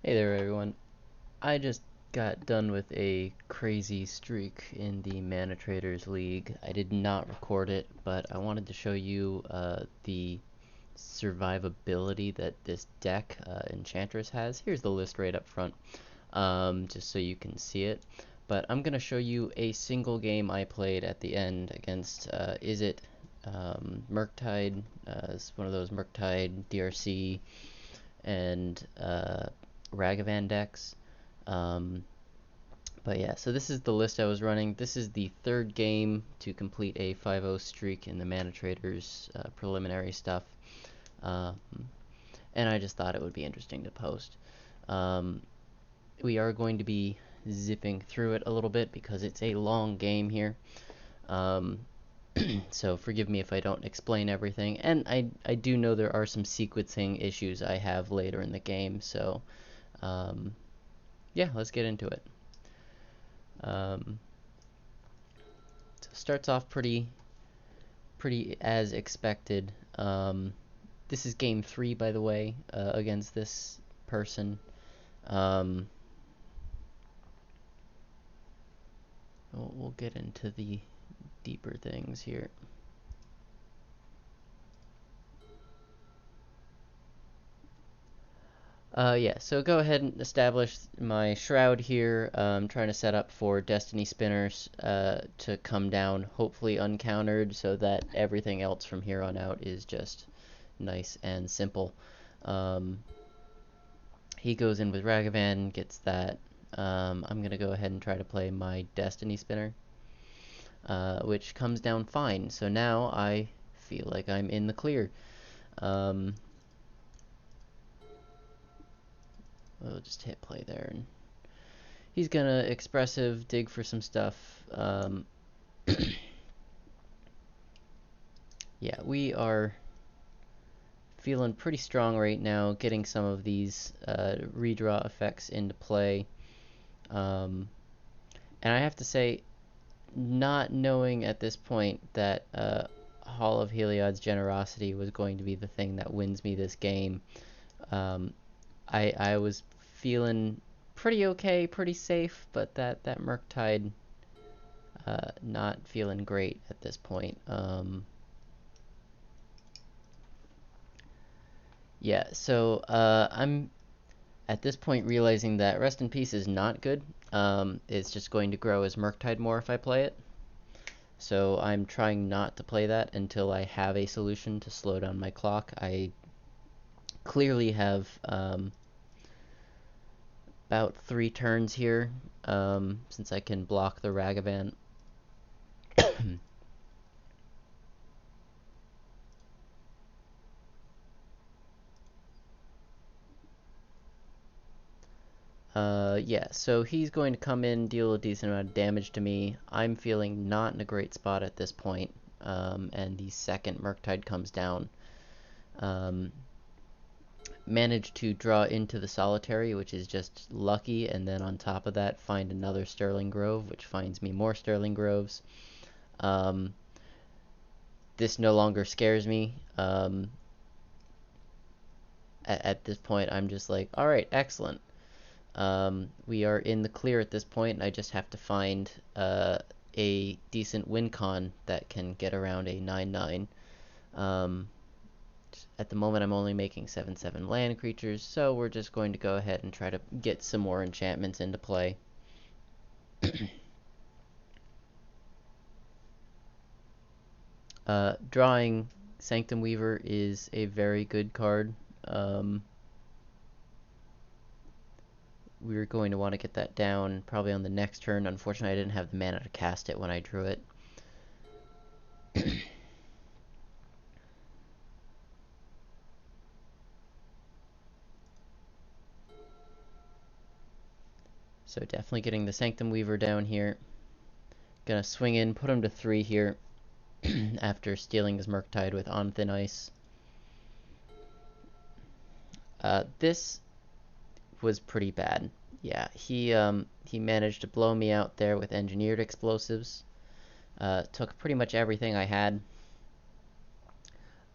Hey there everyone. I just got done with a crazy streak in the Mana Traders League. I did not record it, but I wanted to show you the survivability that this deck, Enchantress, has. Here's the list right up front, just so you can see it. But I'm going to show you a single game I played at the end against, is it Murktide? It's one of those Murktide, DRC, and Ragavan decks. Um, but yeah, so this is the list I was running. This is the third game to complete a 5-0 streak in the Mana Traders preliminary stuff. Um, and I just thought it would be interesting to post. Um, we are going to be zipping through it a little bit because it's a long game here. Um, so forgive me if I don't explain everything. And I do know there are some sequencing issues I have later in the game, so yeah, let's get into it. So starts off pretty as expected. This is game 3, by the way, against this person. We'll get into the deeper things here. Yeah, so go ahead and establish my shroud here. I'm trying to set up for Destiny Spinners to come down, hopefully uncountered, so that everything else from here on out is just nice and simple. He goes in with Ragavan, gets that. I'm going to go ahead and try to play my Destiny Spinner, which comes down fine. So now I feel like I'm in the clear. We'll just hit play there, and he's gonna expressive dig for some stuff. Yeah, we are feeling pretty strong right now, getting some of these redraw effects into play. And I have to say, not knowing at this point that Hall of Heliod's Generosity was going to be the thing that wins me this game, I was feeling pretty okay, pretty safe, but that Murktide, not feeling great at this point. Yeah, so I'm at this point realizing that Rest in Peace is not good. It's just going to grow as Murktide more if I play it. So I'm trying not to play that until I have a solution to slow down my clock. I clearly have about 3 turns here, since I can block the Ragavan. Yeah, so he's going to come in, deal a decent amount of damage to me. I'm feeling not in a great spot at this point, and the second Murktide comes down. Managed to draw into the Solitary, which is just lucky, and then on top of that find another Sterling Grove, which finds me more Sterling Groves. This no longer scares me. At this point, I'm just like, alright, excellent. We are in the clear at this point, and I just have to find a decent win con that can get around a 9/9. At the moment, I'm only making 7/7 land creatures, so we're just going to go ahead and try to get some more enchantments into play. Drawing Sanctum Weaver is a very good card. We're going to want to get that down probably on the next turn. Unfortunately, I didn't have the mana to cast it when I drew it. So definitely getting the Sanctum Weaver down here. Gonna swing in, put him to 3 here after stealing his Murktide with On Thin Ice. This was pretty bad. Yeah, he managed to blow me out there with engineered explosives. Took pretty much everything I had.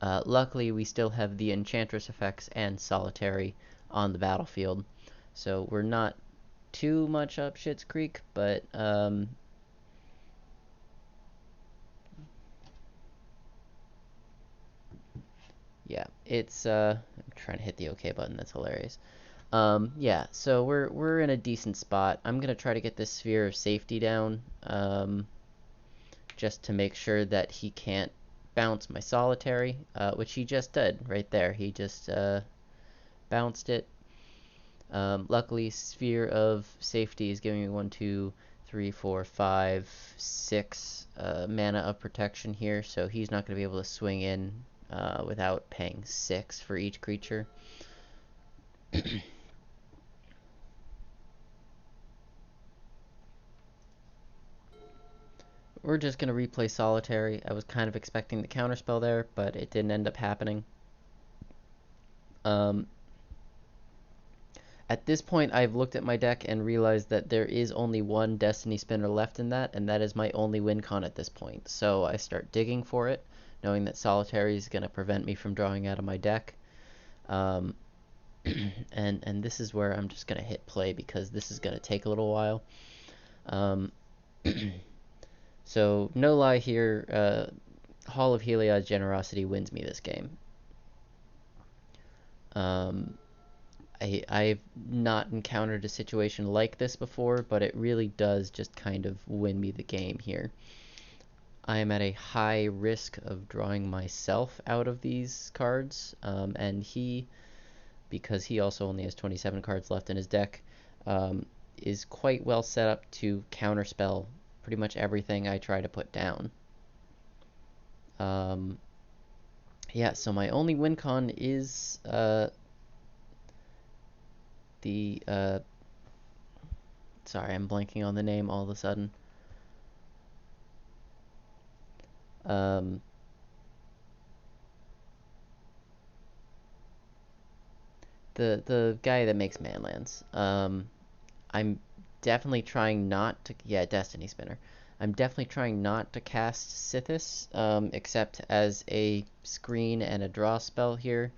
Luckily, we still have the Enchantress effects and Solitary on the battlefield, So we're not too much up Schitt's Creek, but yeah, it's I'm trying to hit the OK button. That's hilarious. Yeah, so we're in a decent spot. I'm gonna try to get this sphere of safety down, just to make sure that he can't bounce my solitary, which he just did right there. He just bounced it. Luckily, sphere of safety is giving me 1, 2, 3, 4, 5, 6 mana of protection here, so he's not going to be able to swing in without paying 6 for each creature. We're just going to replay Solitary. I was kind of expecting the counterspell there, but it didn't end up happening. At this point, I've looked at my deck and realized that there is only one Destiny Spinner left in that, and that is my only win con at this point. So I start digging for it, knowing that Solitary is going to prevent me from drawing out of my deck. And this is where I'm just going to hit play because this is going to take a little while. So no lie here, Hall of Heliod's Generosity wins me this game. I've not encountered a situation like this before, but it really does just kind of win me the game here. I am at a high risk of drawing myself out of these cards, and he, because he also only has 27 cards left in his deck, is quite well set up to counterspell pretty much everything I try to put down. Yeah, so my only win con is sorry, I'm blanking on the name all of a sudden. The guy that makes Manlands. I'm definitely trying not to, yeah, Destiny Spinner. I'm definitely trying not to cast Sithis, except as a screen and a draw spell here.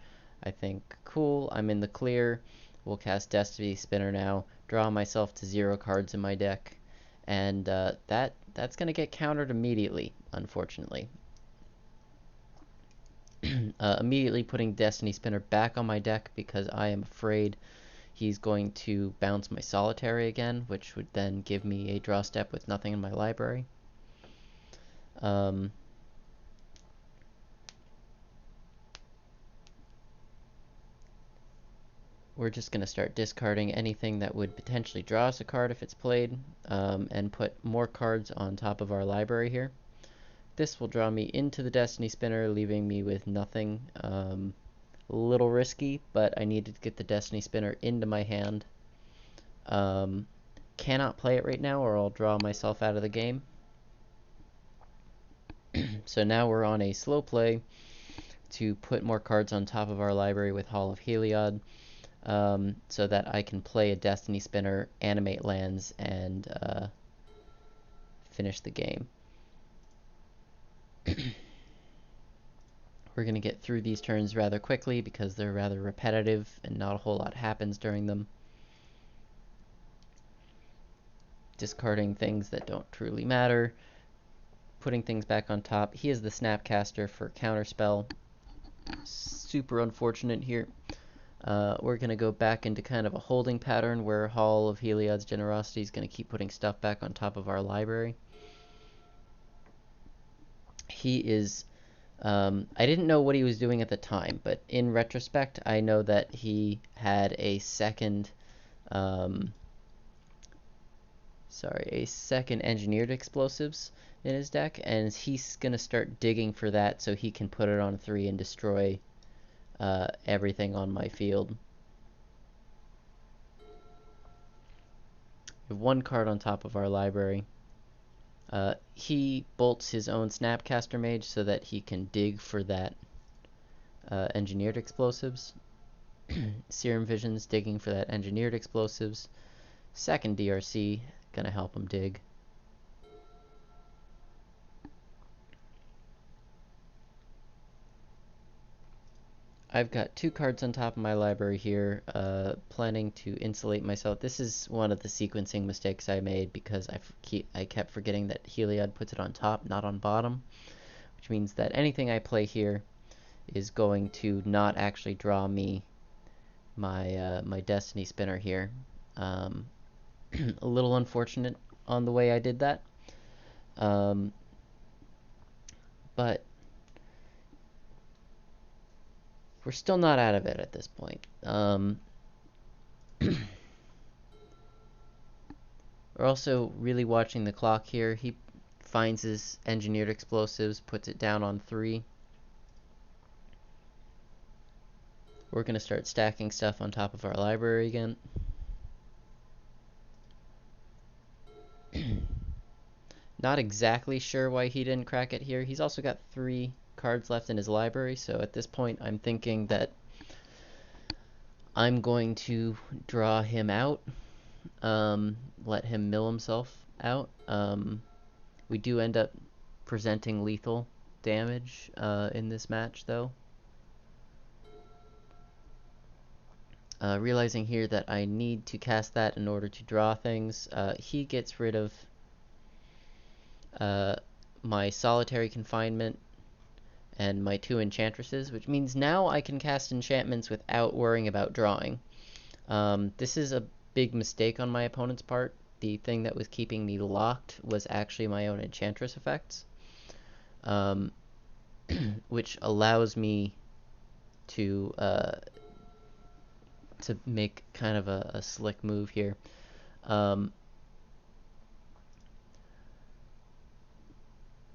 I think, cool, I'm in the clear. We'll cast Destiny Spinner now, draw myself to 0 cards in my deck, and that's going to get countered immediately, unfortunately. Immediately putting Destiny Spinner back on my deck because I am afraid he's going to bounce my Solitary again, which would then give me a draw step with nothing in my library. We're just going to start discarding anything that would potentially draw us a card if it's played, and put more cards on top of our library here. This will draw me into the Destiny Spinner, leaving me with nothing. A little risky, but I needed to get the Destiny Spinner into my hand. Cannot play it right now or I'll draw myself out of the game. So now we're on a slow play to put more cards on top of our library with Hall of Heliod, so that I can play a Destiny Spinner, animate lands, and finish the game. We're going to get through these turns rather quickly because they're rather repetitive and not a whole lot happens during them. Discarding things that don't truly matter. Putting things back on top. He is the Snapcaster for Counterspell. Super unfortunate here. We're going to go back into kind of a holding pattern where Hall of Heliod's Generosity is going to keep putting stuff back on top of our library. He is... I didn't know what he was doing at the time, but in retrospect, I know that he had a second... a second Engineered Explosives in his deck, and he's going to start digging for that so he can put it on 3 and destroy everything on my field. We have 1 card on top of our library. He bolts his own Snapcaster Mage so that he can dig for that Engineered Explosives. Serum Vision's digging for that Engineered Explosives. Second DRC, gonna help him dig. I've got 2 cards on top of my library here, planning to insulate myself. This is one of the sequencing mistakes I made because I kept forgetting that Heliod puts it on top, not on bottom, which means that anything I play here is going to not actually draw me my Destiny Spinner here. A little unfortunate on the way I did that, um, but we're still not out of it at this point. We're also really watching the clock here. He finds his engineered explosives, puts it down on 3. We're going to start stacking stuff on top of our library again. Not exactly sure why he didn't crack it here. He's also got 3 cards left in his library, so at this point I'm thinking that I'm going to draw him out, let him mill himself out. We do end up presenting lethal damage in this match, though. Realizing here that I need to cast that in order to draw things, he gets rid of my solitary confinement and my 2 enchantresses, which means now I can cast enchantments without worrying about drawing. This is a big mistake on my opponent's part. The thing that was keeping me locked was actually my own Enchantress effects, which allows me to make kind of a slick move here.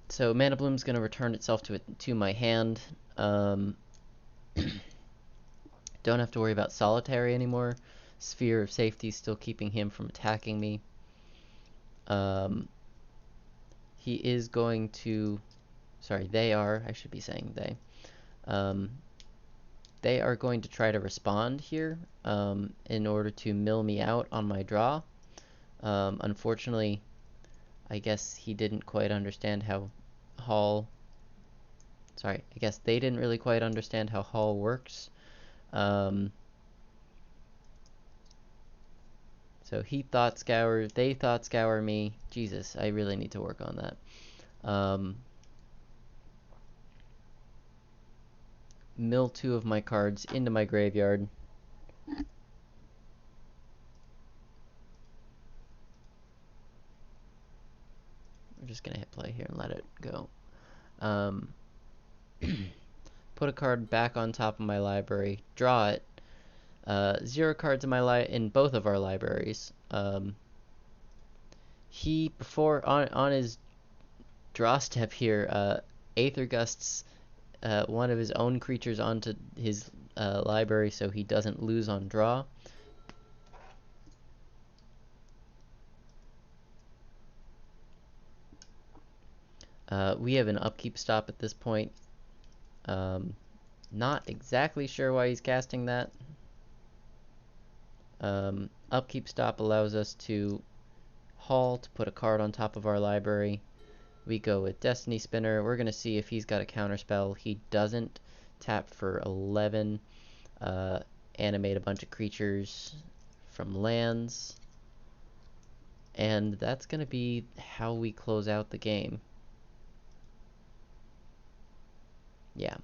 So Mana Bloom's going to return itself to my hand. Don't have to worry about solitary anymore. Sphere of Safety still keeping him from attacking me. He is going to... Sorry, they are. I should be saying they. They are going to try to respond here in order to mill me out on my draw. Unfortunately, I guess he didn't quite understand how Hall... Sorry, I guess they didn't really quite understand how Hall works. So he thought scour, they thought scour me. Jesus, I really need to work on that. Mill 2 of my cards into my graveyard. We're just gonna hit play here and let it go. Put a card back on top of my library, draw it. 0 cards in both of our libraries. He before on his draw step here, Aether Gusts one of his own creatures onto his library so he doesn't lose on draw. We have an upkeep stop at this point. Not exactly sure why he's casting that. Upkeep stop allows us to haul to put a card on top of our library. We go with Destiny Spinner. We're going to see if he's got a counterspell. He doesn't. Tap for 11. Animate a bunch of creatures from lands. And that's going to be how we close out the game. Yeah.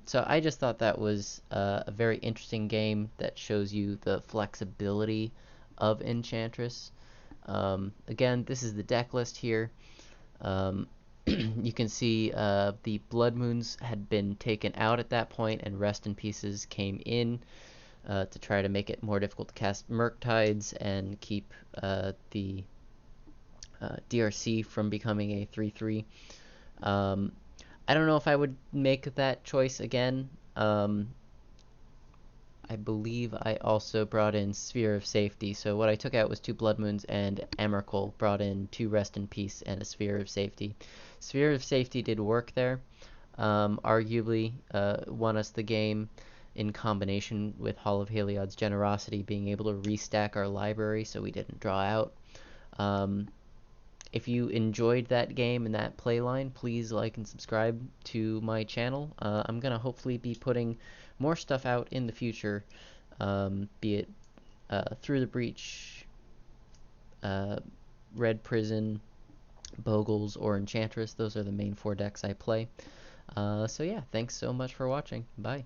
So I just thought that was a very interesting game that shows you the flexibility of Enchantress. Again, this is the deck list here. You can see the Blood Moons had been taken out at that point, and Rest in Pieces came in to try to make it more difficult to cast Murktides and keep the DRC from becoming a 3/3. I don't know if I would make that choice again. I believe I also brought in Sphere of Safety, so what I took out was 2 Blood Moons, and Emrakul brought in 2 Rest in Peace and a Sphere of Safety. Sphere of Safety did work there. Arguably won us the game in combination with Hall of Heliod's Generosity being able to restack our library so we didn't draw out. If you enjoyed that game and that playline, please like and subscribe to my channel. I'm going to hopefully be putting more stuff out in the future, be it Through the Breach, uh, Red Prison, Bogles, or Enchantress. Those are the main 4 decks I play. So yeah, thanks so much for watching. Bye.